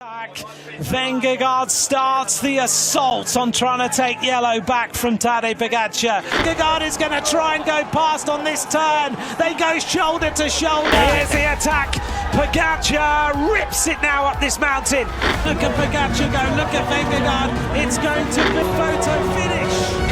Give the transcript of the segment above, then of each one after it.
Vingegaard starts the assault on trying to take yellow back from Tadej Pogačar. Vingegaard is going to try and go past on this turn. They go shoulder to shoulder. Here's the attack. Pogačar rips it now up this mountain. Look at Pogačar go, look at Vingegaard. It's going to be photo finish.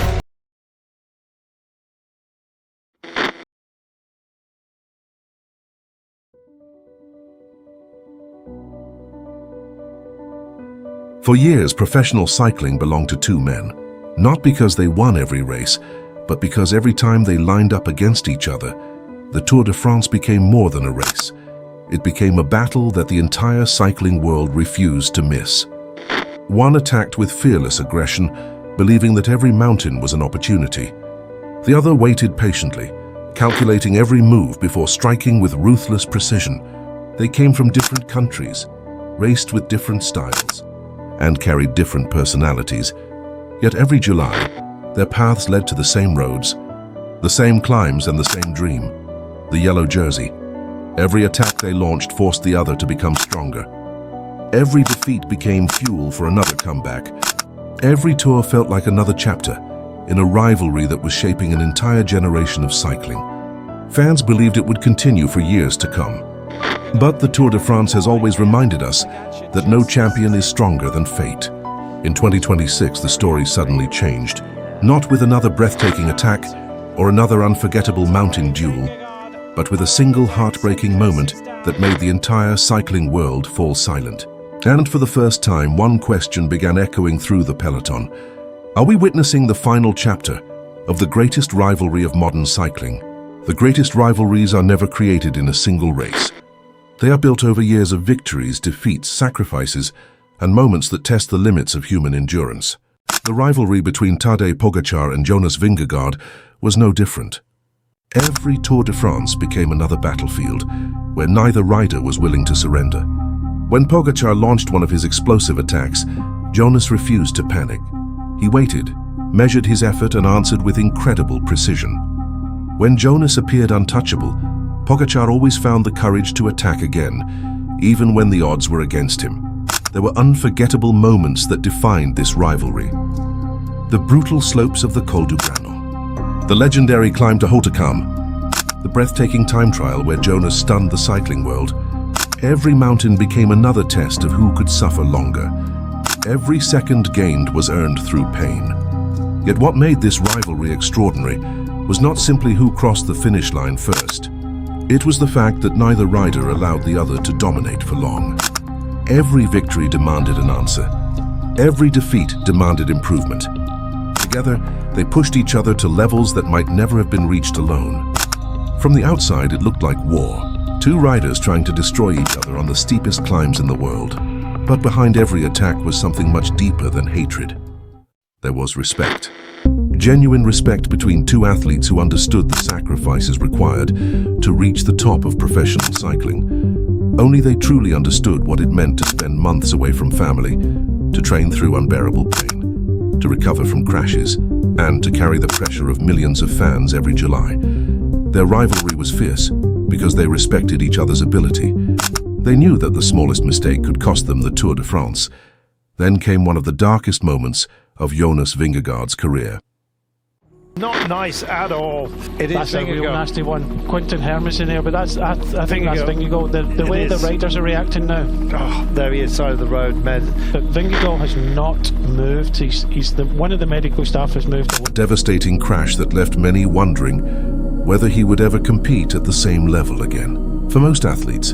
For years, professional cycling belonged to two men, not because they won every race, but because every time they lined up against each other, the Tour de France became more than a race. It became a battle that the entire cycling world refused to miss. One attacked with fearless aggression, believing that every mountain was an opportunity. The other waited patiently, calculating every move before striking with ruthless precision. They came from different countries, raced with different styles, and carried different personalities. Yet every July, their paths led to the same roads, the same climbs and the same dream, the yellow jersey. Every attack they launched forced the other to become stronger. Every defeat became fuel for another comeback. Every tour felt like another chapter in a rivalry that was shaping an entire generation of cycling. Fans believed it would continue for years to come. But the Tour de France has always reminded us that no champion is stronger than fate. In 2026, the story suddenly changed, not with another breathtaking attack or another unforgettable mountain duel, but with a single heartbreaking moment that made the entire cycling world fall silent. And for the first time, one question began echoing through the peloton. Are we witnessing the final chapter of the greatest rivalry of modern cycling? The greatest rivalries are never created in a single race. They are built over years of victories, defeats, sacrifices, and moments that test the limits of human endurance. The rivalry between Tadej Pogačar and Jonas Vingegaard was no different. Every Tour de France became another battlefield where neither rider was willing to surrender. When Pogačar launched one of his explosive attacks, Jonas refused to panic. He waited, measured his effort, and answered with incredible precision. When Jonas appeared untouchable, Pogačar always found the courage to attack again, even when the odds were against him. There were unforgettable moments that defined this rivalry. The brutal slopes of the Col du Grano, the legendary climb to Hautacam, the breathtaking time trial where Jonas stunned the cycling world. Every mountain became another test of who could suffer longer. Every second gained was earned through pain. Yet what made this rivalry extraordinary was not simply who crossed the finish line first. It was the fact that neither rider allowed the other to dominate for long. Every victory demanded an answer. Every defeat demanded improvement. Together, they pushed each other to levels that might never have been reached alone. From the outside, it looked like war. Two riders trying to destroy each other on the steepest climbs in the world. But behind every attack was something much deeper than hatred. There was respect. Genuine respect between two athletes who understood the sacrifices required to reach the top of professional cycling. Only they truly understood what it meant to spend months away from family, to train through unbearable pain, to recover from crashes, and to carry the pressure of millions of fans every July. Their rivalry was fierce because they respected each other's ability. They knew that the smallest mistake could cost them the Tour de France. Then came one of the darkest moments of Jonas Vingegaard's career. Not nice at all. That's a real nasty one. Quinton Hermes in there, but I think that's Vingegaard. The way the riders are reacting now. Oh, there he is, side of the road, men. But Vingegaard has not moved. One of the medical staff has moved. A devastating crash that left many wondering whether he would ever compete at the same level again. For most athletes,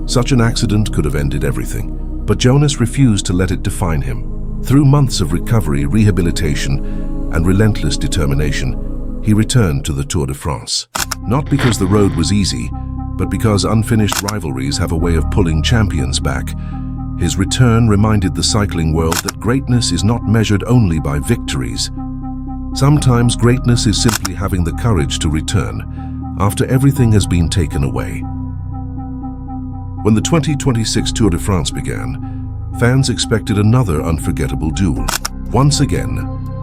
such an accident could have ended everything. But Jonas refused to let it define him. Through months of recovery, rehabilitation, and relentless determination, he returned to the Tour de France. Not because the road was easy, but because unfinished rivalries have a way of pulling champions back. His return reminded the cycling world that greatness is not measured only by victories. Sometimes greatness is simply having the courage to return after everything has been taken away. When the 2026 Tour de France began, fans expected another unforgettable duel. Once again,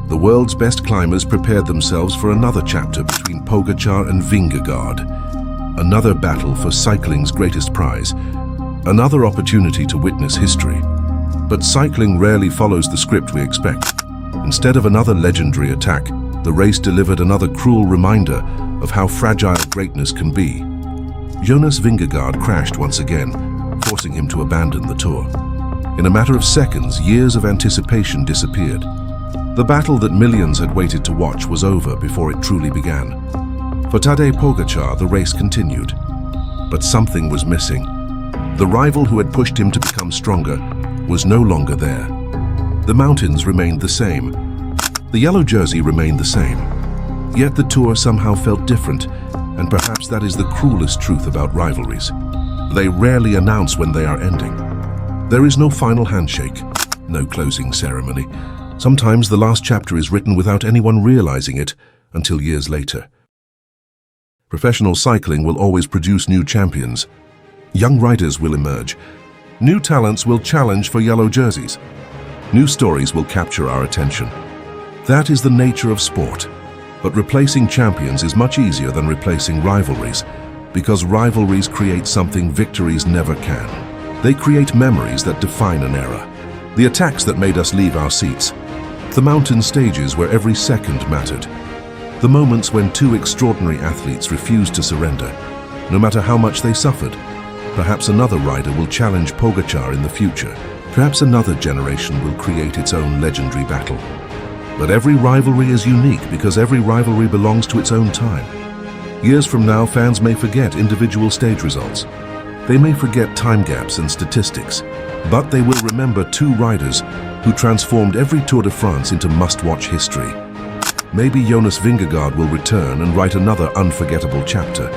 the world's best climbers prepared themselves for another chapter between Pogačar and Vingegaard. Another battle for cycling's greatest prize. Another opportunity to witness history. But cycling rarely follows the script we expect. Instead of another legendary attack, the race delivered another cruel reminder of how fragile greatness can be. Jonas Vingegaard crashed once again, forcing him to abandon the Tour. In a matter of seconds, years of anticipation disappeared. The battle that millions had waited to watch was over before it truly began. For Tadej Pogačar, the race continued. But something was missing. The rival who had pushed him to become stronger was no longer there. The mountains remained the same. The yellow jersey remained the same. Yet the Tour somehow felt different, and perhaps that is the cruelest truth about rivalries. They rarely announce when they are ending. There is no final handshake, no closing ceremony. Sometimes the last chapter is written without anyone realizing it until years later. Professional cycling will always produce new champions. Young riders will emerge. New talents will challenge for yellow jerseys. New stories will capture our attention. That is the nature of sport. But replacing champions is much easier than replacing rivalries, because rivalries create something victories never can. They create memories that define an era. The attacks that made us leave our seats. The mountain stages where every second mattered. The moments when two extraordinary athletes refused to surrender, no matter how much they suffered. Perhaps another rider will challenge Pogačar in the future. Perhaps another generation will create its own legendary battle. But every rivalry is unique because every rivalry belongs to its own time. Years from now, fans may forget individual stage results. They may forget time gaps and statistics, but they will remember two riders who transformed every Tour de France into must-watch history. Maybe Jonas Vingegaard will return and write another unforgettable chapter.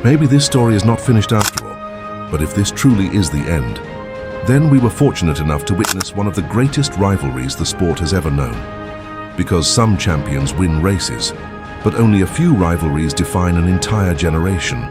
Maybe this story is not finished after all, but if this truly is the end, then we were fortunate enough to witness one of the greatest rivalries the sport has ever known. Because some champions win races, but only a few rivalries define an entire generation.